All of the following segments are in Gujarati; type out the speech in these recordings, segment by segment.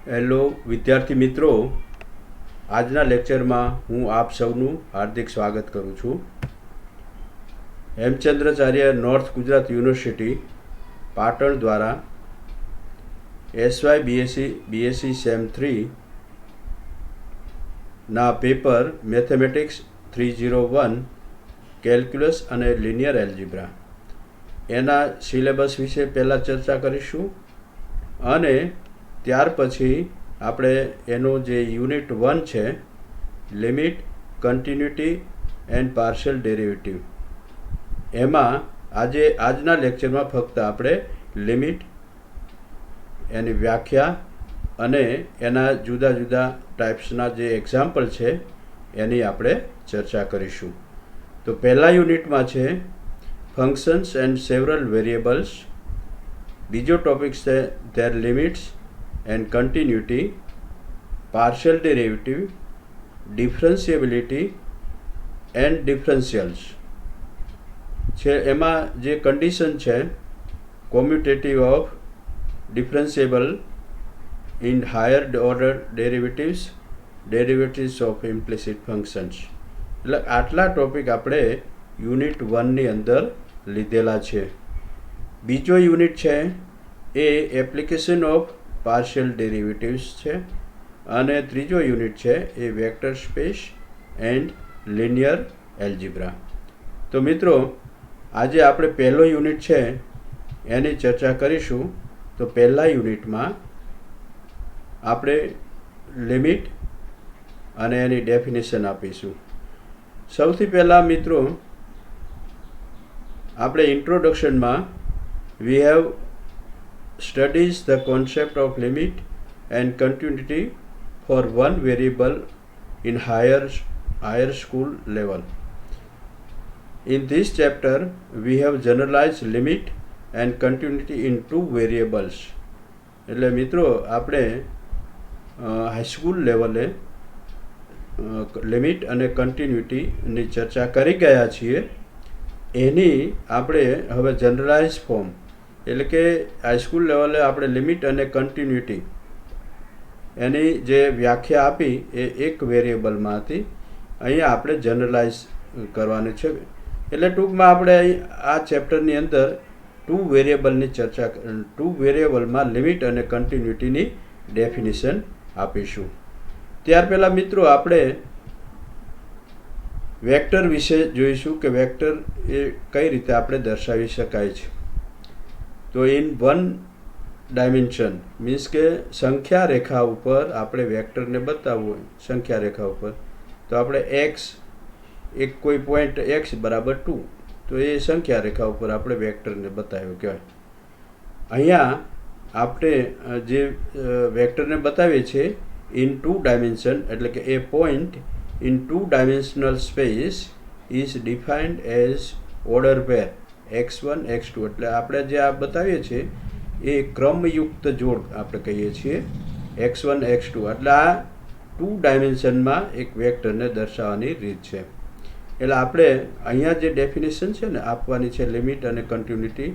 હેલો વિદ્યાર્થી મિત્રો, આજના લેક્ચરમાં હું આપ સૌનું હાર્દિક સ્વાગત કરું છું. હેમચંદ્રાચાર્ય નોર્થ ગુજરાત યુનિવર્સિટી પાટણ દ્વારા એસવાય બીએસસી સેમ 3 ના પેપર મેથેમેટિક્સ 301 કેલ્ક્યુલસ અને લિનિયર એલ્જીબ્રા એના સિલેબસ વિશે પહેલાં ચર્ચા કરીશું અને ત્યાર પછી આપણે એનો જે યુનિટ 1 છે limit, continuity and partial derivative, એમાં આજના લેક્ચરમાં ફક્ત આપણે લિમિટ, એની વ્યાખ્યા અને એના જુદા જુદા ટાઈપ્સના જે એક્ઝામ્પલ છે એની આપણે ચર્ચા કરીશું. તો પહેલા યુનિટમાં છે ફંક્શન્સ એન્ડ સેવરલ વેરિયેબલ્સ, બીજો ટોપિક છે there limits and continuity, partial derivative, differentiability and differentials છે. એમાં જે કન્ડિશન છે commutative of differentiable in higher order derivatives of implicit functions. એટલે આટલા ટોપિક આપણે યુનિટ 1ની અંદર લીધેલા છે. બીજો યુનિટ છે એ એપ્લિકેશન ઓફ પાર્શિયલ ડેરિવેટિવ્સ છે અને ત્રીજો યુનિટ છે એ vector space and linear algebra. તો મિત્રો, આજે આપણે પહેલો યુનિટ છે એની ચર્ચા કરીશું. તો પહેલા યુનિટમાં આપણે લિમિટ અને એની ડેફિનેશન આપીશું. સૌથી પહેલાં મિત્રો, આપણે ઇન્ટ્રોડક્શનમાં we have studies the concept of limit and continuity for one variable in higher school level. In this chapter we have generalized limit and continuity in two variables. એટલે મિત્રો, આપણે હાઈસ્કૂલ લેવલે લિમિટ અને કન્ટિન્યુટીની ચર્ચા કરી ગયા છીએ. એની આપણે હવે જનરલાઇઝ ફોર્મ, એટલે કે હાઈસ્કૂલ લેવલે આપણે લિમિટ અને કન્ટિન્યુટી એની જે વ્યાખ્યા આપી એ એક વેરિયેબલમાં હતી. અહીંયા આપણે જનરલાઇઝ કરવાની છે. એટલે ટૂંકમાં આપણે આ ચેપ્ટરની અંદર ટુ વેરિયેબલમાં લિમિટ અને કન્ટિન્યુટીની ડેફિનેશન આપીશું. ત્યાર પહેલાં મિત્રો, આપણે વેક્ટર વિશે જોઈશું કે વેક્ટર એ કઈ રીતે આપણે દર્શાવી શકાય છે. તો ઇન વન ડાયમેન્શન મીન્સ કે સંખ્યા રેખા ઉપર આપણે વેક્ટરને બતાવવું હોય, સંખ્યા રેખા ઉપર, તો આપણે એક્સ, એક કોઈ પોઈન્ટ એક્સ બરાબર 2, તો એ સંખ્યા રેખા ઉપર આપણે વેક્ટરને બતાવ્યું કહેવાય. અહીંયા આપણે જે વેક્ટરને બતાવીએ છીએ ઇન 2 ડાયમેન્શન, એટલે કે a point in 2 dimensional space is defined as order pair x1 x2. એટલે આપણે જે આ બતાવીએ છીએ એ ક્રમયુક્ત જોડ આપણે કહીએ છીએ x1 x2. એટલે આ 2 ડાયમેન્શનમાં એક વેક્ટરને દર્શાવવાની રીત છે. એટલે આપણે અહીંયા જે ડેફિનેશન છે ને આપવાની છે લિમિટ અને કન્ટિન્યુટી,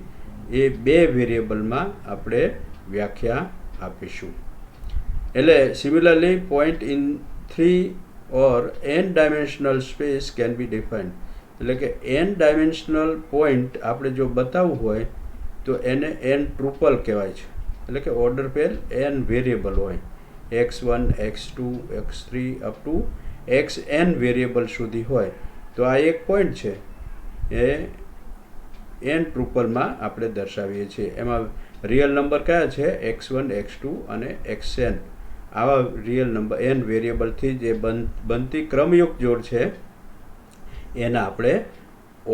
એ બે વેરિયેબલમાં આપણે વ્યાખ્યા આપીશું. એટલે similarly point in 3 or n dimensional space can be defined. એટલે કે n ડાયમેન્શનલ પોઈન્ટ આપણે જો બતાવવું હોય તો એને n ટ્રુપલ કહેવાય છે. એટલે કે ઓર્ડર પેર n વેરિયેબલ હોય, x1 x2 x3 up to xn variable સુધી હોય, તો આ એક પોઈન્ટ છે એ n ટ્રુપલમાં આપણે દર્શાવીએ છીએ. એમાં રિયલ નંબર કયા છે? x1 x2 અને xn. આવા રિયલ નંબર n વેરિયેબલથી જે બનતી ક્રમયુક્ત જોડ છે એના આપણે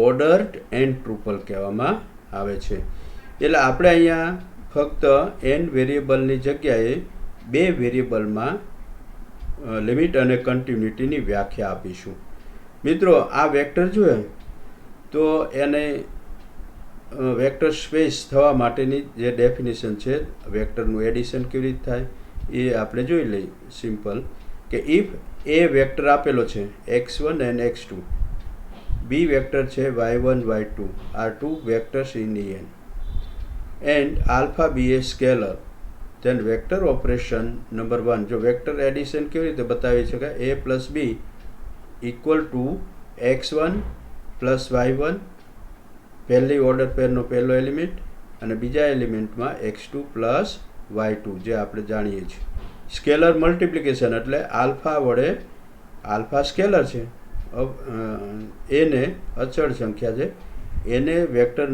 ઓર્ડર્ડ એન્ડ ટ્રુપલ કહેવામાં આવે છે. એટલે આપણે અહીંયા ફક્ત n વેરિયેબલની જગ્યાએ બે વેરિયેબલમાં લિમિટ અને કન્ટિન્યુટીની વ્યાખ્યા આપીશું. મિત્રો, આ વેક્ટર જોઈએ તો એને વેક્ટર સ્પેસ થવા માટેની જે ડેફિનેશન છે, વેક્ટરનું એડિશન કેવી રીતે થાય એ આપણે જોઈ લઈએ. સિમ્પલ કે ઇફ એ વેક્ટર આપેલો છે x1 and x2, B vector છે y1 y2 are two vectors in En and alpha b a scalar then vector operation number 1, જો વેક્ટર એડિશન કેવી રીતે બતાવી શકાય, a plus b equal to x1 plus y1, પહેલી ઓર્ડર પેરનો પહેલો એલિમેન્ટ અને બીજા એલિમેન્ટમાં x2 પ્લસ y2 જે આપણે જાણીએ છીએ. સ્કેલર મલ્ટિપ્લિકેશન એટલે આલ્ફા વડે, આલ્ફા સ્કેલર છે, એને અચળ સંખ્યા છે, એને વેક્ટર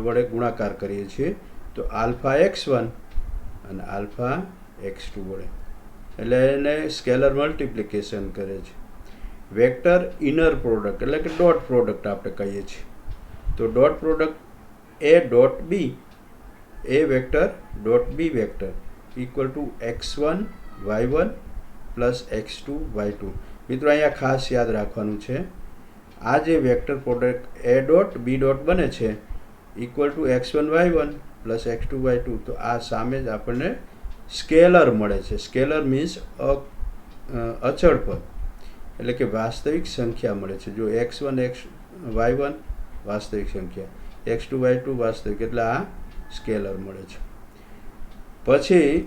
વડે ગુણાકાર કરીએ છીએ તો આલ્ફા x1 અને આલ્ફા x2 વડે, એટલે એને સ્કેલર મલ્ટિપ્લિકેશન કરે છે. વેક્ટર ઇનર પ્રોડક્ટ એટલે કે ડોટ પ્રોડક્ટ આપણે કહીએ છીએ. તો dot product A dot B, A vector dot B vector equal to x1 y1 plus x2 y2. મિત્રો અહીંયા ખાસ યાદ રાખવાનું છે, આ જે vector product A dot B dot બને છે equal to x1 y1 plus x2 y2, તો આ સામે જ આપણને સ્કેલર મળે છે. સ્કેલર મીન્સ અચળ પદ એટલે કે વાસ્તવિક સંખ્યા મળે છે. જો x1 y1 વાસ્તવિક સંખ્યા, x2 y2 વાસ્તવિક, એટલે આ સ્કેલર મળે છે. પછી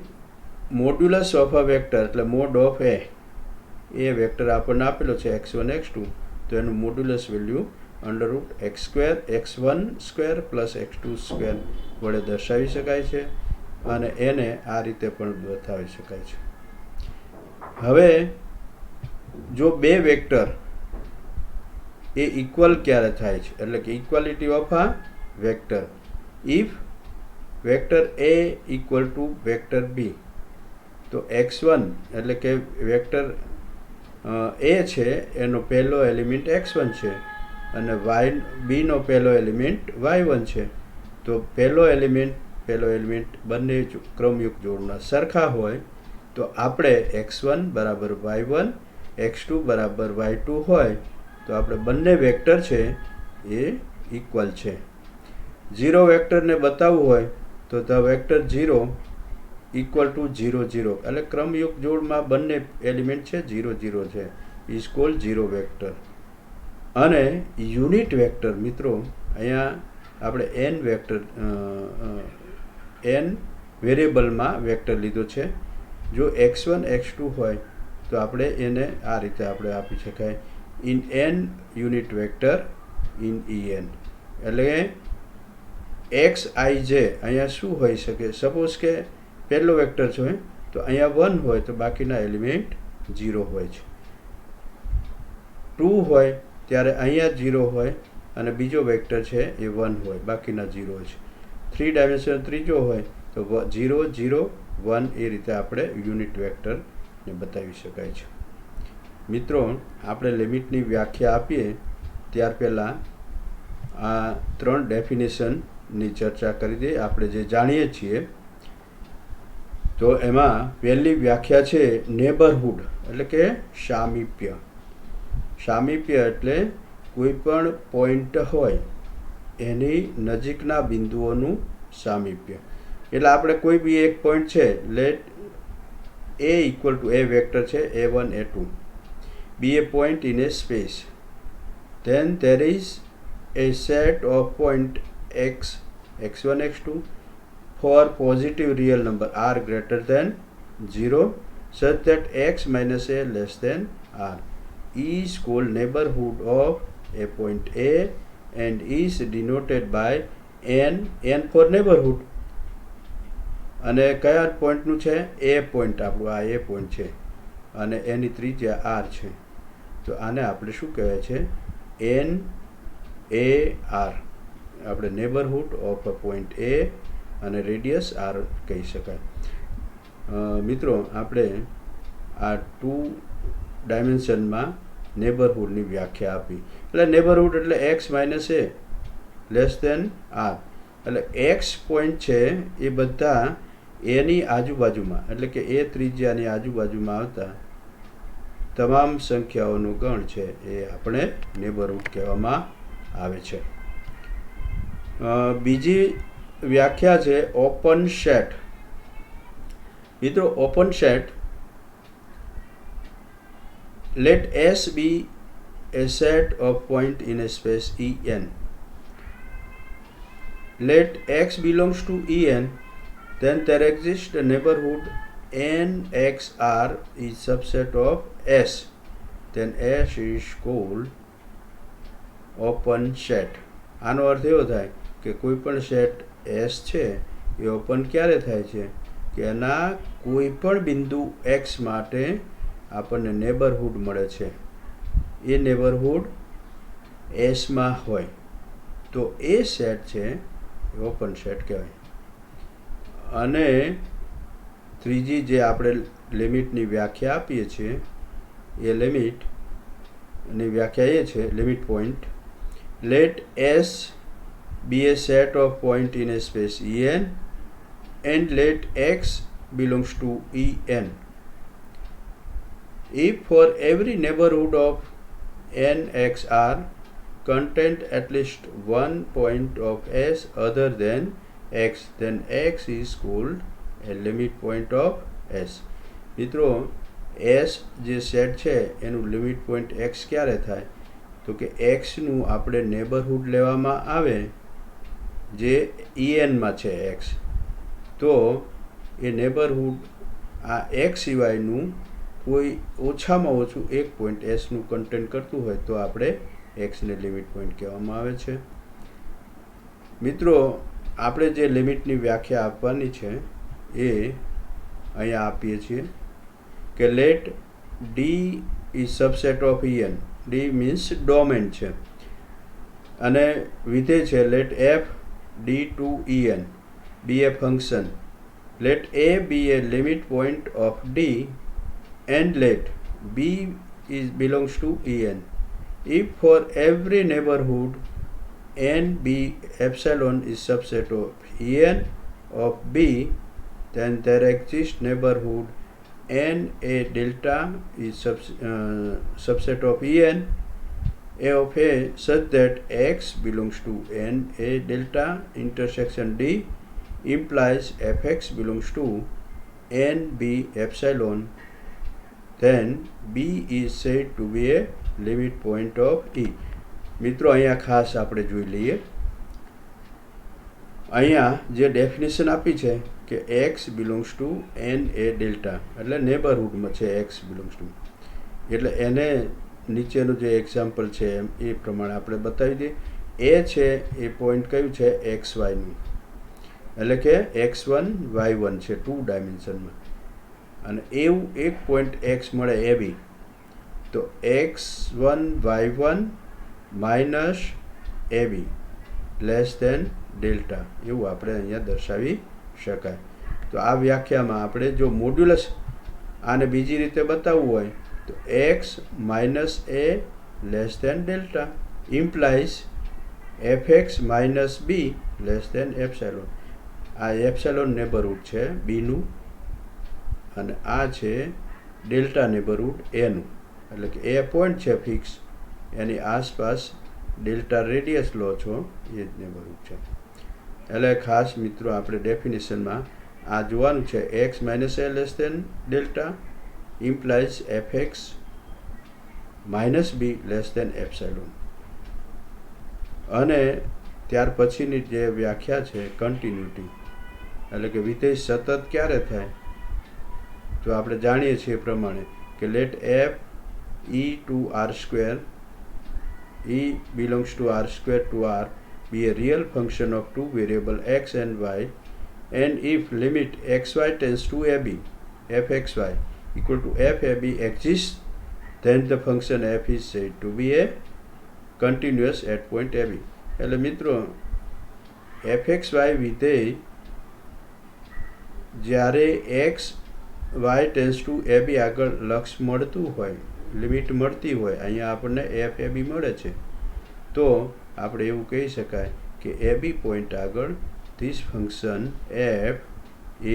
મોડ્યુલસ ઓફ અ વેક્ટર એટલે મોડ ઓફ એ વેક્ટર આપણને આપેલો છે x1 x2, તો એનું modulus value under root x square x1 square plus x2 square વડે દર્શાવી શકાય છે અને એને આ રીતે પણ બતાવી શકાય છે. હવે જો બે વેક્ટર એ ઇક્વલ ક્યારે થાય છે, એટલે કે ઇક્વાલિટી ઓફ આ vector, if vector a equal two vector b, તો x1 એટલે કે વેક્ટર a છે એનો પહેલો એલિમેન્ટ x1 છે અને b નો પહેલો એલિમેન્ટ y1 છે, તો પહેલો એલિમેન્ટ બંને ક્રમયુક્ત જોડના સરખા હોય તો આપણે x1 બરાબર y1 x2 બરાબર y2 હોય તો આપણે બંને વેક્ટર છે એ ઇક્વલ છે. 0 વેક્ટરને બતાવવું હોય તો ધ વેક્ટર 0 ઇક્વલ ટુ 0 0 એટલે ક્રમયુક્ત જોડમાં બંને એલિમેન્ટ છે 0 0 છે, ઇઝ કોલ્ડ 0 વેક્ટર. અને યુનિટ વેક્ટર, મિત્રો અહીંયા આપણે n વેક્ટર n વેરિયેબલમાં વેક્ટર લીધો છે. જો x1 x2 હોય તો આપણે એને આ રીતે આપણે આપી શકાય, in n unit vector in en, એટલે xij અહીંયા શું હોઈ શકે, સપોઝ કે પહેલો વેક્ટર છે તો અહીંયા 1 હોય તો બાકીના એલિમેન્ટ 0 હોય છે. 2 હોય ત્યારે અહીંયા 0 હોય અને બીજો વેક્ટર છે એ 1 હોય, બાકીના 0 છે. 3 ડાયમેન્શન ત્રીજો હોય તો 0 0 1, એ રીતે આપણે યુનિટ વેક્ટરને બતાવી શકાય છે. મિત્રો આપણે લિમિટની વ્યાખ્યા આપીએ ત્યાર પહેલાં આ 3 ડેફિનેશનની ચર્ચા કરી દઈએ. આપણે જે જાણીએ છીએ તો એમાં પહેલી વ્યાખ્યા છે નેબરહુડ એટલે કે સામીપ્ય. સામીપ્ય એટલે કોઈ પણ પોઈન્ટ હોય એની નજીકના બિંદુઓનું સામીપ્ય. એટલે આપણે કોઈ બી એક પોઈન્ટ છે, let a equal to A vector છે a1 a2, be a point in a space, then there is a set of point x x1 x2 for positive real number r greater than 0 such that x minus a less than r is called neighborhood of a point a and is denoted by n for neighborhood. અને કયા પોઈન્ટનું છે, એ પોઈન્ટ, આપણું આ એ પોઈન્ટ છે અને એની ત્રિજ્યા r છે, તો આને આપણે શું કહેવાય છે, n a r, આપણે neighbourhood of a point a અને રેડિયસ r કહી શકાય. મિત્રો આપણે આ 2 ડાયમેન્શનમાં નેબરહુડની વ્યાખ્યા આપી. એટલે નેબરહુડ એટલે x minus a less than r, એટલે x પોઈન્ટ છે એ બધા એની આજુબાજુમાં, એટલે કે એ ત્રિજ્યાની આજુબાજુમાં આવતા તમામ સંખ્યાઓનો ગણ છે એ આપણે નેબરહુડ કહેવામાં આવે છે. બીજી વ્યાખ્યા છે ઓપન સેટ. મિત્રો open set, let S be a set of point in a space En. Let x belongs to En then there exists a neighborhood NXR is subset of S, then S is called open set. આનો અર્થ એવો થાય કે કોઈ પણ સેટ S છે એ ઓપન ક્યારે થાય છે કે એના કોઈ પણ બિંદુ X માટે આપણને નેબરહુડ મળે છે, એ નેબરહુડ એસમાં હોય તો એ સેટ છે એ ઓપન સેટ કહેવાય. અને ત્રીજી જે આપણે લિમિટની વ્યાખ્યા આપીએ છીએ એ લિમિટની વ્યાખ્યા એ છે limit point. Let S be a set of point in a space En and let x belongs to En. If for every neighborhood of NXR contained at least one point of S other than X, then X is called a limit point of S. મિત્રો S જે સેટ છે એનું લિમિટ પોઈન્ટ X ક્યારે થાય તો કે Xનું આપણે નેબરહુડ લેવામાં આવે જે ENમાં છે X, તો એ નેબરહુડ આ X સિવાયનું કોઈ ઓછામાં ઓછું એક પોઈન્ટ એસનું કન્ટેન્ટ કરતું હોય તો આપણે એક્સને લિમિટ પોઈન્ટ કહેવામાં આવે છે. મિત્રો આપણે જે લિમિટની વ્યાખ્યા આપવાની છે એ અહીંયા આપીએ છીએ કે let D is subset of EN. D means domain છે અને વિધેય છે let F D to EN be a function. Let A be a limit point of D and let B is belongs to En. If for every neighborhood n b epsilon is subset of En of B, then there exists neighborhood n a delta is subset of En a of A such that X belongs to n a delta intersection D implies Fx belongs to n b epsilon, then B is said to be a limit point of E. મિત્રો અહીંયા ખાસ આપણે જોઈ લઈએ, અહીંયા જે ડેફિનેશન આપી છે કે X belongs to N A delta એટલે નેબરહુડમાં છે X belongs to, એટલે એને નીચેનું જે એક્ઝામ્પલ છે એ પ્રમાણે આપણે બતાવી દઈએ. એ છે એ પોઈન્ટ કયું છે XYનું, એટલે કે X1 Y1 છે 2 ડાયમેન્શનમાં, અને એવું એક પોઈન્ટ એક્સ મળે એ બી તો x1 y1 માઇનસ એ બી લેસ દેન ડેલ્ટા એવું આપણે અહીંયા દર્શાવી શકાય. તો આ વ્યાખ્યામાં આપણે જો મોડ્યુલસ આને બીજી રીતે બતાવવું હોય તો x minus a less than delta implies f x minus b less than epsilon. આ એપ્સાઇલોન નેબરહુડ છે બીનું અને આ છે ડેલ્ટા નેબરહુડ એનું, એટલે કે એ પોઈન્ટ છે ફિક્સ, એની આસપાસ ડેલ્ટા રેડિયસ લો છો એ જ નેબરહુડ છે. એટલે ખાસ મિત્રો આપણે ડેફિનેશનમાં આ જોવાનું છે x minus a less than delta implies f x minus b less than epsilon. અને ત્યાર પછીની જે વ્યાખ્યા છે કન્ટિન્યુટી, એટલે કે વિધેય સતત ક્યારે થાય તો આપણે જાણીએ છીએ એ પ્રમાણે કે let F e to R square e belongs to r square to r be a real function of two variable x and y, and if limit xy tends to ab fxy equal to fab exists, then the function f is said to be a continuous at point ab. એટલે મિત્રો fxy વિધેય જ્યારે x y tense to a બી આગળ લક્ષ મળતું હોય, લિમિટ મળતી હોય, અહીંયા આપણને એફ એ બી મળે છે, તો આપણે એવું કહી શકાય કે એ બી પોઈન્ટ આગળ this function F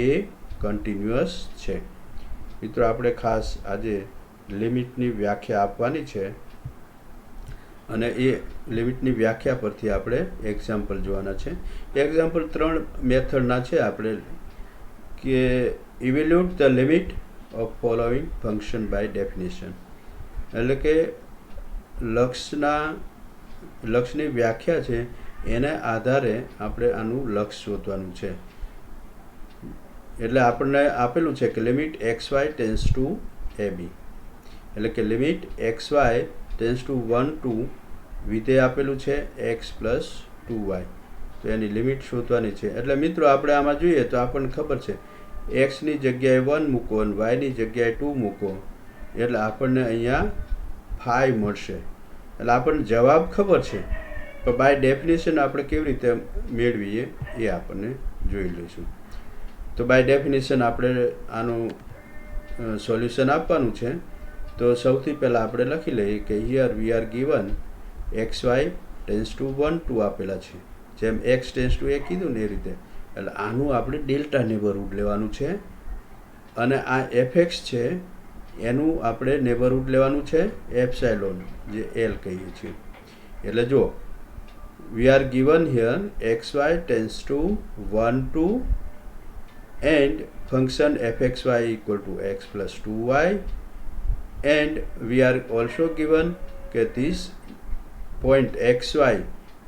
A continuous છે. મિત્રો આપણે ખાસ આજે લિમિટની વ્યાખ્યા આપવાની છે અને એ લિમિટની વ્યાખ્યા પરથી આપણે એક્ઝામ્પલ જોવાના છે. એક્ઝામ્પલ 3 મેથડના છે આપણે કે evaluate the limit of following function by definition, એટલે કે લક્ષની વ્યાખ્યા છે એને આધારે આપણે આનું લક્ષ શોધવાનું છે. એટલે આપણને આપેલું છે કે limit x Y tends to a b, એટલે કે limit x Y tends to 1 to વિધેય આપેલું છે એક્સ પ્લસ 2y, તો એની લિમિટ શોધવાની છે. એટલે મિત્રો આપણે આમાં જોઈએ તો આપણને ખબર છે એક્સની જગ્યાએ 1 મૂકો અને વાયની જગ્યાએ 2 મૂકો એટલે આપણને અહીંયા 5 મળશે. એટલે આપણને જવાબ ખબર છે, પણ બાય ડેફિનેશન આપણે કેવી રીતે મેળવીએ એ આપણને જોઈ લઈશું. તો બાય ડેફિનેશન આપણે આનું સોલ્યુશન આપવાનું છે. તો સૌથી પહેલાં આપણે લખી લઈએ કે here we are given X Y tends to 1 2 આપેલા છે, જેમ એક્સ ટેન્સ ટુ એ કીધું ને એ રીતે. એટલે આનું આપણે ડેલ્ટા નેબરહુડ લેવાનું છે, અને આ એફએક્સ છે એનું આપણે નેબરહુડ લેવાનું છે એપ્સાઇલોન, જે એલ કહીએ છીએ. એટલે જો we are given here X Y tends to 1 2 and function fxy equal to x plus 2y, and we are also given that this point xy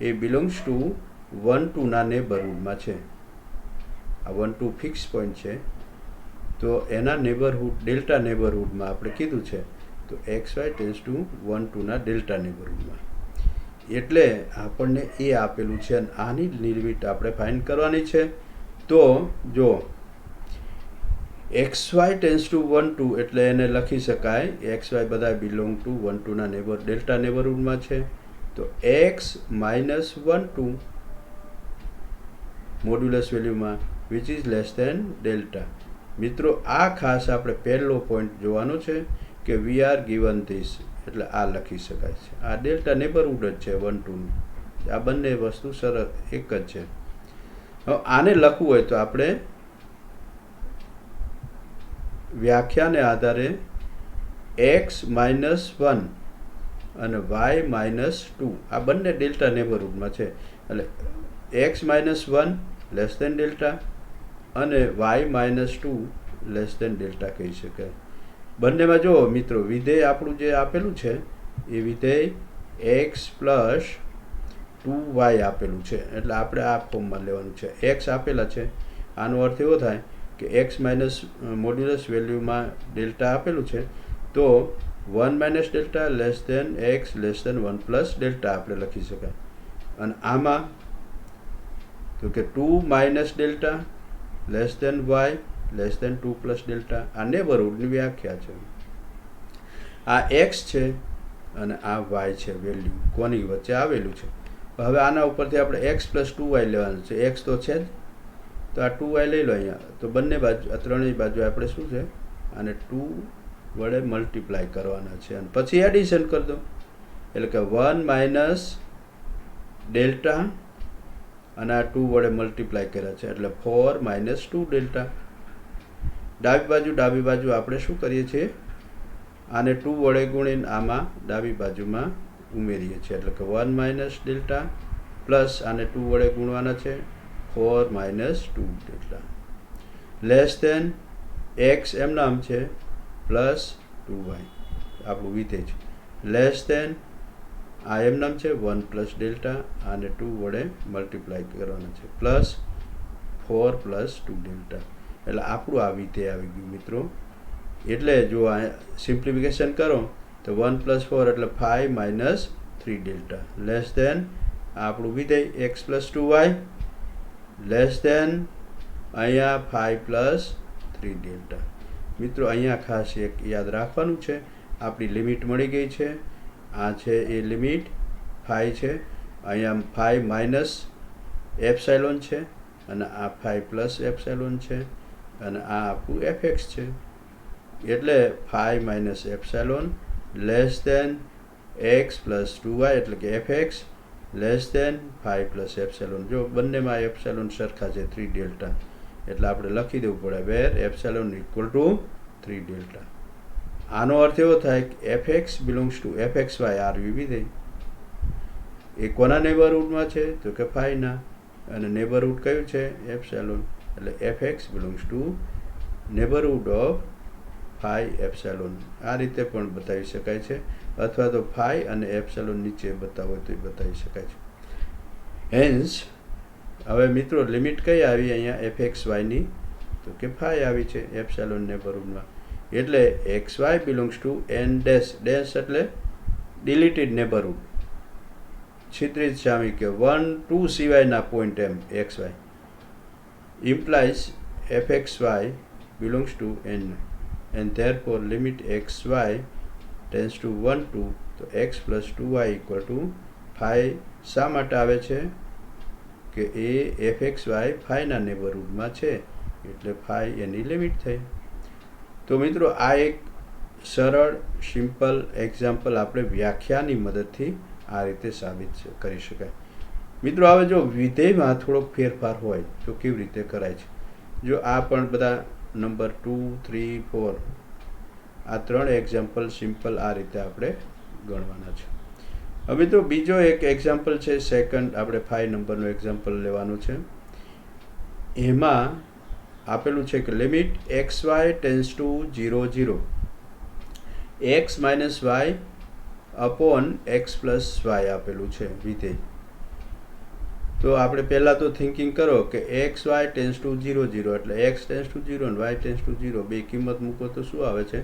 A belongs to 1 2 ના નેબરહુડમાં છે. આ 1 2 ફિક્સ પોઈન્ટ છે, તો એના નેબરહુડ ડેલ્ટા નેબરહુડમાં આપણે કીધું છે, તો એક્સ વાય ટેન્સ ટુ 1 2 ના ડેલ્ટા નેબરહુડમાં. એટલે આપણને એ આપેલું છે અને આની લિમિટ આપણે ફાઇન્ડ કરવાની છે. તો જો એક્સ વાય ટેન્સ ટુ 1 2 એટલે એને લખી શકાય એક્સ વાય બધા બિલોંગ ટુ 1 2 ના ડેલ્ટા નેબરહુડમાં છે. તો એક્સ માઇનસ 1 2 મોડ્યુલસ વેલ્યુમાં which is less than delta. મિત્રો આ ખાસ આપણે પહેલો પોઈન્ટ જોવાનો છે કે વી આર ગિવન ધીસ, એટલે આ લખી શકાય છે. આ ડેલ્ટા નેબરહુડ જ છે 1 2નું. આ બંને વસ્તુ સરળ એક જ છે. હવે આને લખવું હોય તો આપણે વ્યાખ્યાને આધારે એક્સ માઇનસ 1 અને વાય માઇનસ 2 આ બંને ડેલ્ટા નેબરહુડમાં છે. એટલે x minus 1 less than delta અને y minus 2 less than delta કહી શકાય. બંનેમાં જુઓ મિત્રો, વિધેય આપણું જે આપેલું છે એ વિધેય એક્સ પ્લસ 2y આપેલું છે, એટલે આપણે આ ફોર્મમાં લેવાનું છે. એક્સ આપેલા છે, આનો અર્થ એવો થાય કે એક્સ માઇનસ મોડ્યુલસ વેલ્યુમાં ડેલ્ટા આપેલું છે, તો 1 minus delta less than X less than 1 plus delta આપણે લખી શકાય. અને આમાં તો કે 2 minus delta less than Y less than 2 plus delta. આ નેબરહુડની વ્યાખ્યા છે. આ એક્સ છે અને આ વાય છે, વેલ્યુ કોની વચ્ચે આવેલું છે. હવે આના ઉપરથી આપણે એક્સ પ્લસ 2y લેવાનું છે. એક્સ તો છે જ, તો આ 2y લઈ લો અહીંયા. તો બંને બાજુ, ત્રણેય બાજુ આપણે શું છે, આને 2 વડે મલ્ટીપ્લાય કરવાના છે અને પછી એડિશન કરી દો. એટલે કે 1 માઇનસ ડેલ્ટા અને આ 2 વડે મલ્ટીપ્લાય કર્યા છે, એટલે 4 માઇનસ 2 ડેલ્ટા. ડાબી બાજુ આપણે શું કરીએ છીએ, આને 2 વડે ગુણીને આમાં ડાબી બાજુમાં ઉમેરીએ છીએ. એટલે કે 1 માઇનસ ડેલ્ટા પ્લસ આને 2 વડે ગુણવાના છે, 4 minus 2 delta less than x એમ નામ છે પ્લસ 2y આપણું વિધેય છે, લેસ દેન આ એમ નામ છે 1 પ્લસ ડેલ્ટા, આને 2 વડે મલ્ટીપ્લાય કરવાના છે, પ્લસ 4 પ્લસ 2 ડેલ્ટા. એટલે આપણું આ વિધેય આવી ગયું મિત્રો. એટલે જો આ સિમ્પ્લિફિકેશન કરો તો 1 પ્લસ 4 એટલે 5 માઇનસ 3 ડેલ્ટા લેસ દેન આપણું વિધેય x plus 2y less than અહીંયા 5 પ્લસ 3 ડેલ્ટા. મિત્રો અહીંયા ખાસ એક યાદ રાખવાનું છે, આપણી લિમિટ મળી ગઈ છે. આ છે એ લિમિટ 5 છે, અહીંયા 5 માઇનસ એપ્સાઇલોન છે અને આ 5 પ્લસ એપ્સાઇલોન છે અને આ આપણું એફએક્સ છે. એટલે 5 minus epsilon less than X plus 2y, એટલે કે F X less than 5 plus epsilon. જો બંનેમાં એપ્સાઇલોન સરખા છે 3 ડેલ્ટા, એટલે આપણે લખી દેવું પડે where epsilon equal to 3 delta. આનો અર્થ એવો થાય કે F X belongs to F X Y are વિધેય એ કોના નેબરહુડમાં છે, તો કે 5 ના, અને નેબરહુડ કયું છે, એપ્સાઇલોન. એટલે FX belongs two neighbourhood of 5 epsilon. આ રીતે પણ બતાવી શકાય છે, અથવા તો 5 અને એપ્સાઇલોન નીચે બતાવો તો બતાવી શકાય છે. હેન્સ હવે મિત્રો લિમિટ કઈ આવી અહીંયા એફએક્સ વાયની તો કે ફાઈ આવી છે એપ્સાઇલોન નેબરહુડમાં. એટલે x y belongs to N dash. Dash એટલે ડિલીટેડ નેબરહુડ, છિદ્રિત સામિપ્ય 1, 2 સિવાયના પોઈન્ટ એમ x y implies fxy belongs to n and therefore limit xy tends to 1 to તો x plus 2y equal to phi. શા માટે આવે છે કે એ fxy ફાઈના નેબરહુડમાં છે એટલે ફાઈ એની લિમિટ થઈ. તો મિત્રો આ એક સરળ સિમ્પલ એક્ઝામ્પલ આપણે વ્યાખ્યાની મદદથી આ રીતે સાબિત કરી શકાય. મિત્રો હવે જો વિધેયમાં થોડોક ફેરફાર હોય તો કેવી રીતે કરાય છે. જો આ પણ બધા નંબર 2, 3, 4 આ 3 એક્ઝામ્પલ સિમ્પલ આ રીતે આપણે ગણવાના છે. હવે મિત્રો બીજો એક એક્ઝામ્પલ છે સેકન્ડ, આપણે 5 નંબરનું એક્ઝામ્પલ લેવાનું છે. એમાં આપેલું છે કે limit x Y tends to 0, 0 X minus Y upon x plus Y આપેલું છે વિધેય. તો આપણે પહેલાં તો થિંકિંગ કરો કે એક્સ વાય ટેન્સ ટુ 0, 0 એટલે એક્સ ટેન્સ ટુ 0 અને વાય ટેન્સ ટુ 0 બે કિંમત મૂકો તો શું આવે છે?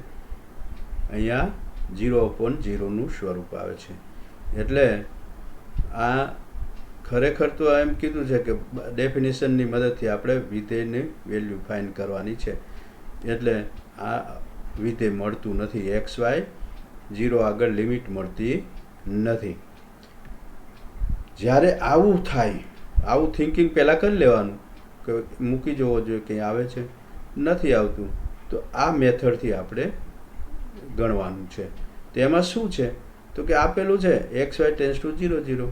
અહીંયા 0/0નું સ્વરૂપ આવે છે. એટલે આ ખરેખર તો એમ કીધું છે કે ડેફિનેશનની મદદથી આપણે વિધેયની વેલ્યુ ફાઇન્ડ કરવાની છે. એટલે આ વિધેય મળતું નથી, એક્સ વાય 0 આગળ લિમિટ મળતી નથી. જ્યારે આવું થાય, આવું થિંકિંગ પહેલાં કરી લેવાનું કે મૂકી જવો જોઈએ કંઈ આવે છે, નથી આવતું તો આ મેથડથી આપણે ગણવાનું છે. તેમાં શું છે તો કે આપેલું છે એક્સ વાય ટેન્સ ટુ 0, 0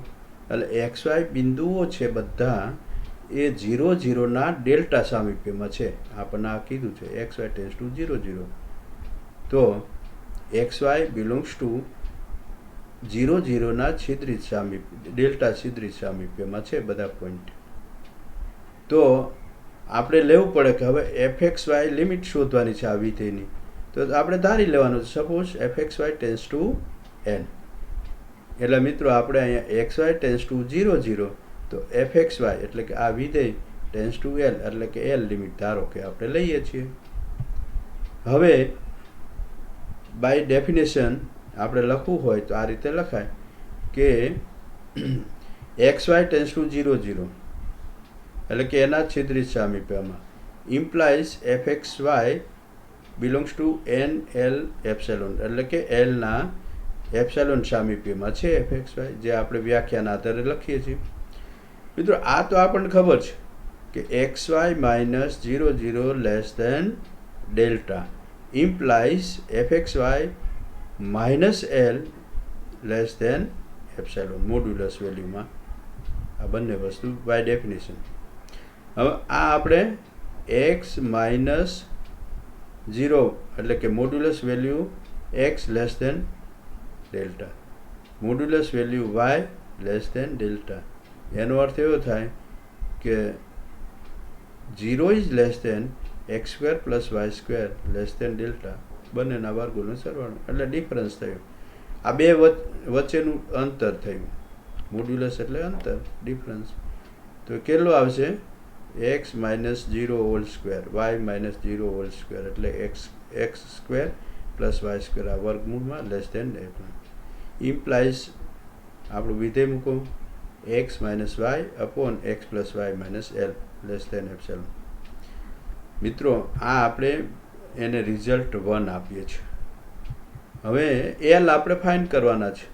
એટલે એક્સ વાય બિંદુઓ છે બધા એ 0, 0ના ડેલ્ટા સામિપ્યમાં છે. આપણને આ કીધું છે એક્સ વાય ટેન્સ ટુ 0, 0 તો એક્સ વાય બિલોંગ્સ ટુ 0, 0ના છિદ્રિત સામિપ્ય ડેલ્ટા છિદ્રિત સામિપ્યમાં છે બધા પોઈન્ટ. તો આપણે લેવું પડે કે હવે એફએક્સ વાય લિમિટ શોધવાની છે આ વિધેયની. તો આપણે ધારી લેવાનું છે suppose F X Y tends to N. એટલે મિત્રો આપણે અહીંયા એક્સ વાય ટેન્સ ટુ 0, 0 તો એફએક્સ વાય એટલે કે આ વિધેય ટેન્સ ટુ એલ એટલે કે એલ લિમિટ ધારો કે આપણે લઈએ છીએ. હવે બાય ડેફિનેશન આપણે લખવું હોય તો આ રીતે લખાય કે એક્સ વાય ટેન્સ ટુ 0, 0 એટલે કે એના છિદ્રિત સામિપ્યમાં implies FX y belongs to N L epsilon એટલે કે એલના એપ્સેલોન સામિપ્યમાં છે એફએક્સ વાય, જે આપણે વ્યાખ્યાના આધારે લખીએ છીએ. મિત્રો આ તો આપણને ખબર છે કે x Y minus 0, 0 less than delta implies FX Y minus L less than epsilon modulus વેલ્યુમાં આ બંને વસ્તુ બાય ડેફિનેશન. હવે આ આપણે એક્સ માઇનસ 0 એટલે કે modulus value X less than delta, modulus value Y less than delta. એનો અર્થ એવો થાય કે 0 is less than X square plus Y square less than delta, બંનેના વર્ગોનો સરવાળો એટલે ડિફરન્સ થયો. આ બે વચ્ચેનું અંતર થયું, મોડ્યુલસ એટલે અંતર, ડિફરન્સ. તો કેટલો આવશે? X minus 0 whole square y minus 0 whole square એટલે x square plus Y square આ વર્ગમૂળમાં લેસ દેન ડેલ્ટા. ઇમ્પ્લાઇઝ આપણું વિધેય મૂકો x minus Y upon x plus y minus L less than epsilon. મિત્રો આ આપણે એને રિઝલ્ટ 1 આપીએ છીએ. હવે એલ આપણે ફાઇન્ડ કરવાના છે.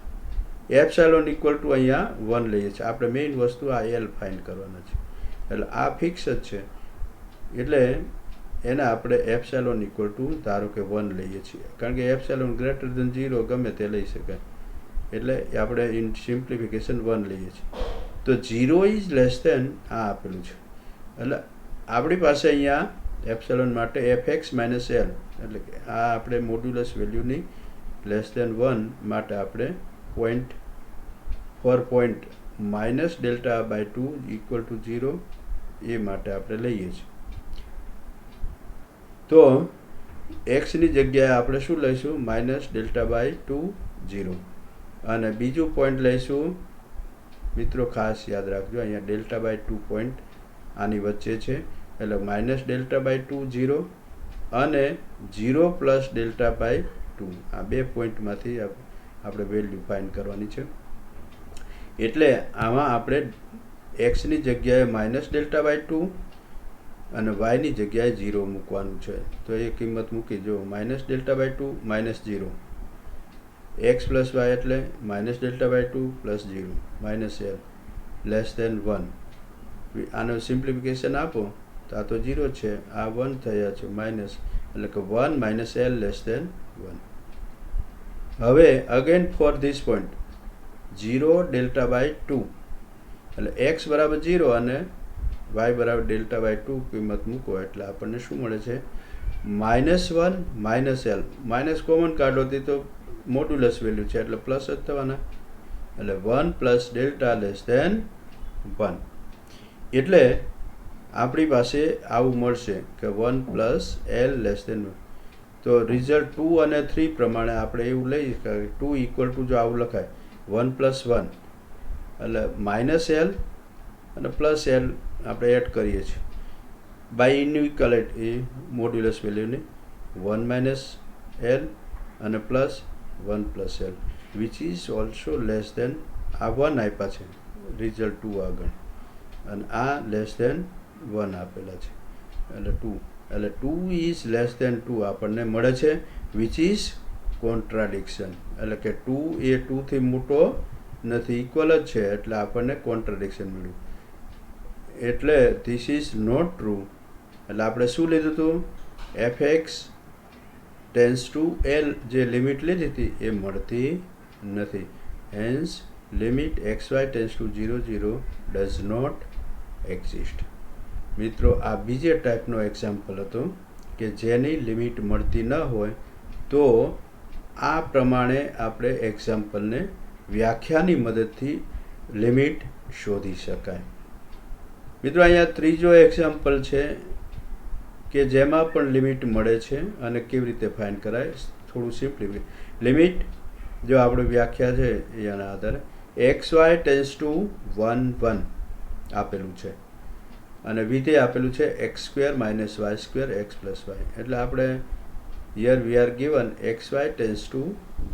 એપ્સેલોન ઇક્વલ ટુ અહીંયા 1 લઈએ છીએ. આપણે મેઇન વસ્તુ આ એલ ફાઇન્ડ કરવાના છે. એટલે આ ફિક્સ જ છે. એટલે એને આપણે એપ્સેલોન ઇક્વલ ટુ ધારો કે 1 લઈએ છીએ, કારણ કે એપ્સેલોન ગ્રેટર દેન 0 ગમે તે લઈ શકાય. એટલે આપણે ઇન સિમ્પ્લિફિકેશન 1 લઈએ છીએ. તો 0 ઇઝ લેસ દેન આ આપેલું છે. એટલે આપણી પાસે અહીંયા એપ્સેલોન માટે એફએક્સ માઇનસ એલ એટલે કે આ આપણે મોડ્યુલસ વેલ્યુની લેસ દેન 1 માટે આપણે point minus delta by 2 equal to 0 એ માટે આપણે લઈએ છીએ. તો એક્સની જગ્યાએ આપણે શું લઈશું? Minus delta by 2, 0. અને બીજું પોઈન્ટ લઈશું, મિત્રો ખાસ યાદ રાખજો અહીંયા ડેલ્ટા બાય 2 પોઈન્ટ આની વચ્ચે છે. એટલે માઇનસ ડેલ્ટા બાય 2 0 અને 0 પ્લસ ડેલ્ટા બાય 2 આ બે પોઈન્ટમાંથી આપણે વેલ્યુ ફાઇન્ડ કરવાની છે. એટલે આમાં આપણે એક્સની જગ્યાએ માઇનસ ડેલ્ટા બાય 2 અને વાયની જગ્યાએ 0 મૂકવાનું છે. તો એ કિંમત મૂકી જો minus delta by 2 minus 0 x plus Y એટલે minus delta by 2 plus 0 minus L less than 1. આનો સિમ્પ્લિફિકેશન આપો તો આ તો 0 છે, આ 1 થયા છે માઇનસ, એટલે કે 1 માઇનસ એલ લેસ દેન 1. હવે again for this point 0 delta by 2 એટલે એક્સ બરાબર 0 અને વાય બરાબર ડેલ્ટા બાય 2 કિંમત મૂકો એટલે આપણને શું મળે છે? -1 માઇનસ એલ. માઇનસ કોમન કાઢો તો મોડ્યુલસ વેલ્યુ છે એટલે પ્લસ જ થવાના, એટલે 1 પ્લસ ડેલ્ટા લેસ દેન 1. એટલે આપણી પાસે આવું મળશે કે 1 પ્લસ એલ લેસ દેન 1. તો રિઝલ્ટ 2 અને 3 પ્રમાણે આપણે એવું લઈએ કે 2 ઇક્વલ ટુ જો આવું લખાય 1 પ્લસ 1 એટલે માઇનસ એલ અને પ્લસ એલ આપણે એડ કરીએ છીએ બાય ઇનઇક્વાલિટ એ મોડ્યુલસ વેલ્યુને 1 માઇનસ એલ અને plus 1 plus L which is also less than આ 1 આપ્યા છે રિઝલ્ટ 2 આગળ અને આ લેસ દેન 1 આપેલા છે એટલે 2 એટલે 2 ઇઝ લેસ દેન 2 આપણને મળે છે વિચ ઇઝ કોન્ટ્રાડિક્શન. એટલે કે 2 એ 2 થી મોટો નથી, ઇક્વલ જ છે એટલે આપણને કોન્ટ્રાડિક્શન મળ્યું. એટલે ધીસ ઇઝ નોટ ટ્રુ. એટલે આપણે શું લીધું હતું? F X tends to L જે લિમિટ લીધી હતી એ મળતી નથી. Hence limit x Y tends to 0 0 does not exist. મિત્રો આ બીજે ટાઈપનો એક્ઝામ્પલ હતો કે જેની લિમિટ મળતી ન હોય તો આ પ્રમાણે આપણે એક્ઝામ્પલને વ્યાખ્યાની મદદથી લિમિટ શોધી શકાય. મિત્રો અહીંયા ત્રીજો એક્ઝામ્પલ છે કે જેમાં પણ લિમિટ મળે છે અને કેવી રીતે ફાઇન્ડ કરાય. થોડું સિમ્પલી લિમિટ જો આપણી વ્યાખ્યા છે એના આધારે એક્સ વાય ટેન્સ ટુ 1 1 આપેલું છે અને વિધેય આપેલું છે X square minus Y square X plus Y. એટલે આપણે here we are given X Y tends to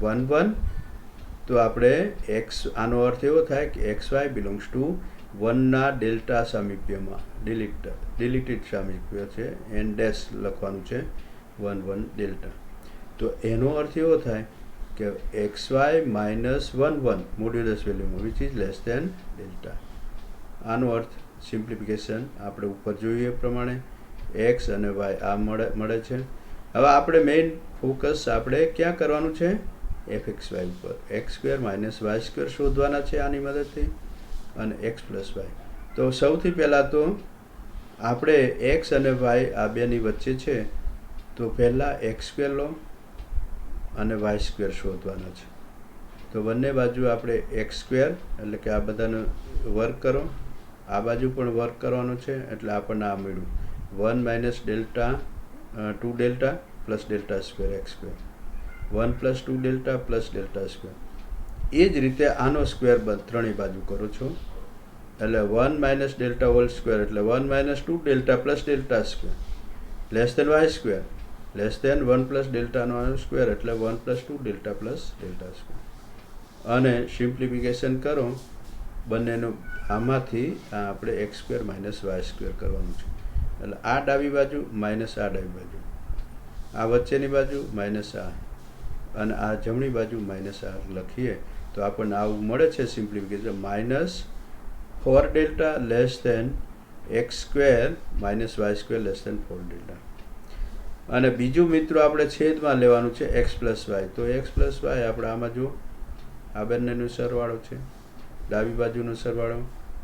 1 1. તો આપણે એક્સ આનો અર્થ એવો થાય કે એક્સ વાય બિલોંગ્સ ટુ 1ના ડેલ્ટા સામીપ્યમાં ડિલીટેડ સામીપ્ય છે એન ડેશ લખવાનું છે 1 1 ડેલ્ટા. તો એનો અર્થ એવો થાય કે એક્સ વાય માઇનસ 1 1 મોડ્યુલસ વેલ્યુમાં which is less than delta. આનો અર્થ સિમ્પ્લિફિકેશન આપણે ઉપર જોઈએ પ્રમાણે એક્સ અને વાય આ મળે છે. હવે આપણે મેઇન ફોકસ આપણે ક્યાં કરવાનું છે? એફ એક્સ વાય ઉપર. X square minus Y square શોધવાના છે આની મદદથી અને એક્સ પ્લસ વાય. તો સૌથી પહેલાં તો આપણે એક્સ અને વાય આ બેની વચ્ચે છે તો પહેલાં એક્સ સ્ક્વેર લો અને વાય સ્ક્વેર શોધવાના છે. તો બંને બાજુ આપણે એક્સ સ્ક્વેર એટલે કે આ બધાનો વર્ક કરો, આ બાજુ પણ વર્ક કરવાનું છે એટલે આપણને આ મળ્યું 1 minus delta 2 delta plus delta square x square 1 plus 2 delta plus delta square. એ જ રીતે આનો સ્ક્વેર ત્રણેય બાજુ કરો છો એટલે 1 માઇનસ ડેલ્ટા હોલ સ્ક્વેર એટલે 1 minus 2 delta plus delta square less than y square less than 1 plus ડેલ્ટાનો સ્ક્વેર એટલે 1 plus 2 delta plus delta square. અને સિમ્પ્લિફિકેશન કરો બંનેનું આમાંથી આપણે x square minus Y square કરવાનું છે એટલે આ ડાબી બાજુ માઇનસ આ ડાબી બાજુ, આ વચ્ચેની બાજુ માઇનસ આ અને આ જમણી બાજુ માઇનસ આ લખીએ તો આપણને આવું મળે છે simplification -4 delta less than X square minus Y square less than 4 delta. અને બીજું મિત્રો આપણે છેદમાં લેવાનું છે એક્સ પ્લસ વાય. તો એક્સ પ્લસ વાય આપણે આમાં જો આ બંનેનો સરવાળો છે, ડાબી બાજુનો સરવાળો,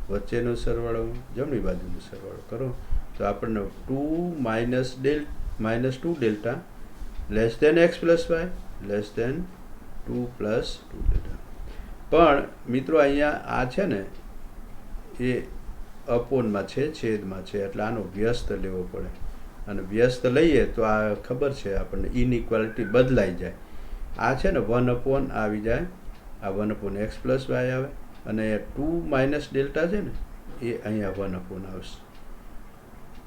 વચ્ચેનો સરવાળો, જમણી બાજુનો સરવાળો કરો તો આપણને 2 -2 delta less than X plus Y less than 2 plus 2 delta. પણ મિત્રો અહીંયા આ છે ને એ અપોનમાં છે, છેદમાં છે એટલે આનો વ્યસ્ત લેવો પડે અને વ્યસ્ત લઈએ તો આ ખબર છે આપણને ઇનઇક્વાલિટી બદલાઈ જાય. આ છે ને 1 આવી જાય, આ 1 એક્સ પ્લસ વાય આવે અને 2 માઇનસ ડેલ્ટા છે ને એ અહીંયા 1 આવશે.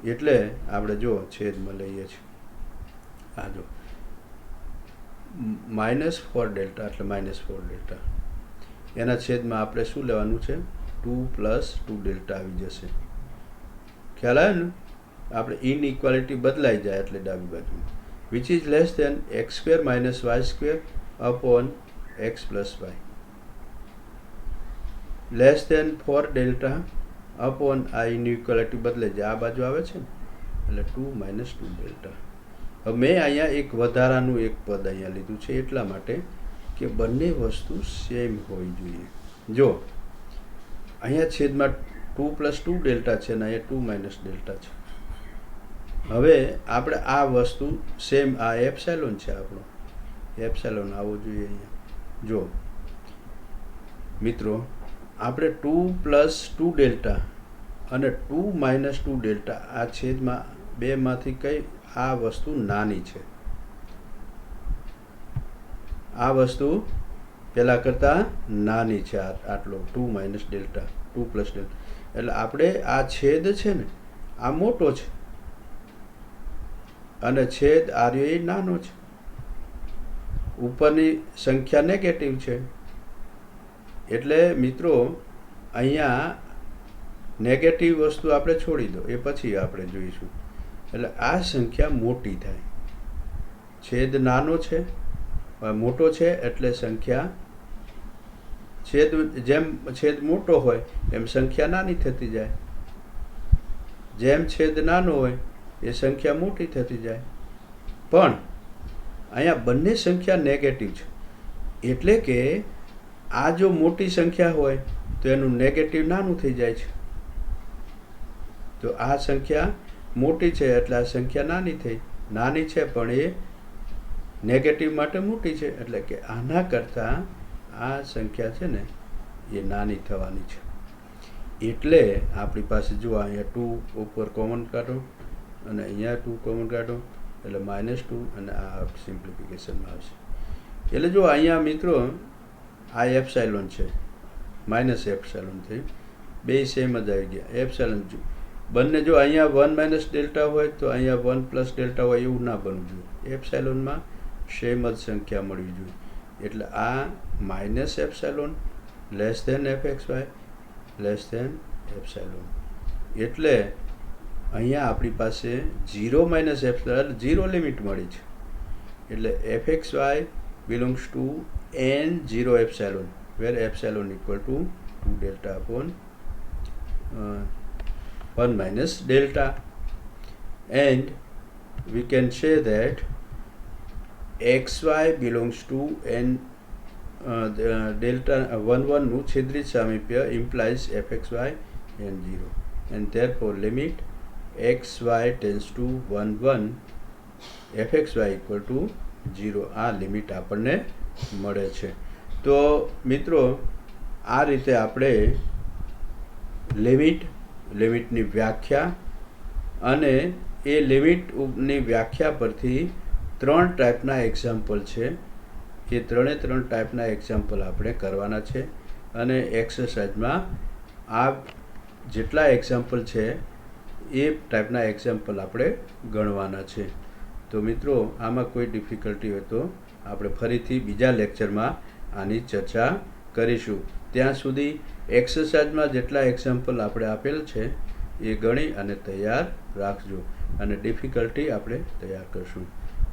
એટલે આપણે જો છેદમાં લઈએ છીએ આ જો -4 ડેલ્ટા એટલે -4 ડેલ્ટા એના છેદમાં આપણે શું લેવાનું છે 2 + 2 ડેલ્ટા આવી જશે ખ્યાલ આવે ને આપણે ઇનઇક્વાલિટી બદલાઈ જાય એટલે ડાબી બાજુ which is less than x² - y² upon x + y less than 4 delta upon આ ઇનઇક્વાલિટી બદલાઈ જાય આ બાજુ આવે છે ને એટલે 2 - 2 ડેલ્ટા હવે મેં અહીંયા એક વધારાનું એક પદ અહીંયા લીધું છે એટલા માટે કે બંને વસ્તુ સેમ હોવી જોઈએ જો અહીંયા છેદમાં 2 + 2 ડેલ્ટા છે અને અહીંયા 2 - ડેલ્ટા છે હવે આપણે આ વસ્તુ સેમ આ એપ્સાઇલોન છે આપણો એપ્સાઇલોન આવવો જોઈએ અહીંયા જો મિત્રો આપણે 2 + 2 ડેલ્ટા અને 2 - 2 ડેલ્ટા આ છેદમાં બેમાંથી કઈ આ વસ્તુ નાની છે આ વસ્તુ પહેલાં કરતાં નાની છે આટલો 2 - ડેલ્ટા 2 + ડેલ્ટા એટલે આપણે આ છેદ છે ને આ મોટો છે અને છેદ આર્ય એ નાનો છે ઉપરની સંખ્યા નેગેટિવ છે એટલે મિત્રો અહીંયા નેગેટિવ વસ્તુ આપણે છોડી દો એ પછી આપણે જોઈશું એટલે આ સંખ્યા મોટી થાય છેદ નાનો છે મોટો છે એટલે સંખ્યા જેમ છેદ મોટો હોય એમ સંખ્યા નાની થતી જાય જેમ છેદ નાનો હોય એ સંખ્યા મોટી થતી જાય પણ અહીંયા બંને સંખ્યા નેગેટિવ છે એટલે કે આ જો મોટી સંખ્યા હોય તો એનું નેગેટિવ નાનું થઈ જાય છે તો આ સંખ્યા મોટી છે એટલે આ સંખ્યા નાની છે પણ એ નેગેટિવ માટે મોટી છે એટલે કે આના કરતાં આ સંખ્યા છે ને એ નાની થવાની છે એટલે આપણી પાસે જો અહીંયા 2 ઉપર કોમન કાઢો અને અહીંયા 2 કોમન કાઢો એટલે -2 અને આ સિમ્પ્લિફિકેશનમાં આવશે એટલે જો અહીંયા મિત્રો આ એપ્સાઇલોન છે -એપ્સાઇલોન થયું બે સેમ જ આવી ગયા એપ્સાઇલોન બંને જો અહીંયા 1 - ડેલ્ટા હોય તો અહીંયા 1 + ડેલ્ટા હોય એવું ના બનવું જોઈએ એપ્સાઇલોનમાં સેમ જ સંખ્યા મળવી જોઈએ એટલે આ -epsilon less than fxy less than epsilon એટલે અહીંયા આપણી પાસે 0 - એપ્સાઇલોન 0 લિમિટ મળી છે એટલે fxy belongs to n0 epsilon where epsilon equal to 2 delta upon 1 - delta and we can say that xy belongs to n delta 1 નું છેદરી સામીપ્ય implies fxy n0 and therefore limit xy tends to 1 1 fxy equal to 0 આ લિમિટ આપણને મળે છે તો મિત્રો આ રીતે આપણે લિમિટની વ્યાખ્યા અને એ લિમિટની વ્યાખ્યા પરથી 3 ટાઈપના એક્ઝામ્પલ છે એ 3 ટાઈપના એક્ઝામ્પલ આપણે કરવાના છે અને એક્સરસાઇઝમાં આ જેટલા એક્ઝામ્પલ છે એ ટાઈપના એક્ઝામ્પલ આપણે ગણવાના છે તો મિત્રો આમાં કોઈ ડિફિકલ્ટી હોય તો આપણે ફરીથી બીજા લેક્ચરમાં આની ચર્ચા કરીશું ત્યાં સુધી એક્સરસાઇઝમાં જેટલા એક્ઝામ્પલ આપણે આપેલ છે એ ગણી અને તૈયાર રાખજો અને ડિફિકલ્ટી આપણે તૈયાર કરશું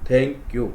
થેન્ક યુ